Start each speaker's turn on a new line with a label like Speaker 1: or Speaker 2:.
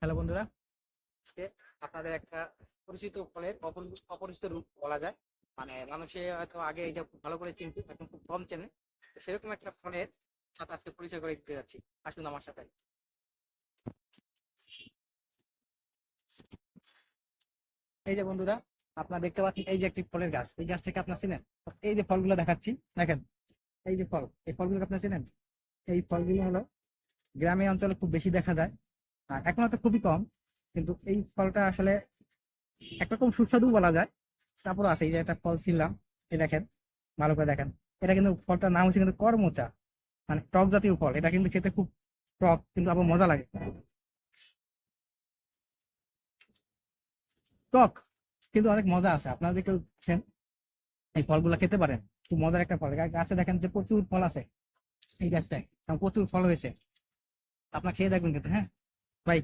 Speaker 1: Hello বন্ধুরা, আজকে আপনাদের একটা পরিচিত ফলের অপরিচিত রূপ বলা যায়। মানে মানুষে হয়তো আগে এটা খুব ভালো করে চিনতো, এখন খুব কম চেনে। তো সেরকম একটা ফলের সাথে আজকে পরিচয় করে দিতে যাচ্ছি। আসুন আমার সাথে। এই যে বন্ধুরা, আপনারা দেখতে পাচ্ছেন এই যে একটি ফলের গাছ, এই গাছটাকে আপনার চিনেন? এই যে ফলগুলো দেখাচ্ছি, দেখেন। এই যে ফল, এই ফলগুলো আপনার চিনেন? এই ফলগুলো হলো গ্রামীণ অঞ্চলে খুব বেশি দেখা যায়, আর এখন তো খুবই কম। কিন্তু এই ফলটা আসলে একরকম সুস্বাদু বলা যায়। তারপর আছে এই যে একটা ফল ছিলাম, এই দেখেন, ভালো করে দেখেন। এটা কিন্তু ফলটার নাম হচ্ছে কিন্তু করমচা, মানে টক জাতীয় ফল। এটা কিন্তু খেতে খুব টক, কিন্তু আবার মজা লাগে। টক, কিন্তু অনেক মজা আছে। আপনারা কেউ দেখেন, এই ফলগুলো খেতে পারেন। খুব মজার একটা ফল। গাছে দেখেন যে প্রচুর ফল আছে, এই গাছটায় প্রচুর ফল হয়েছে। আপনার খেয়ে দেখবেন কিন্তু, হ্যাঁ ভাই।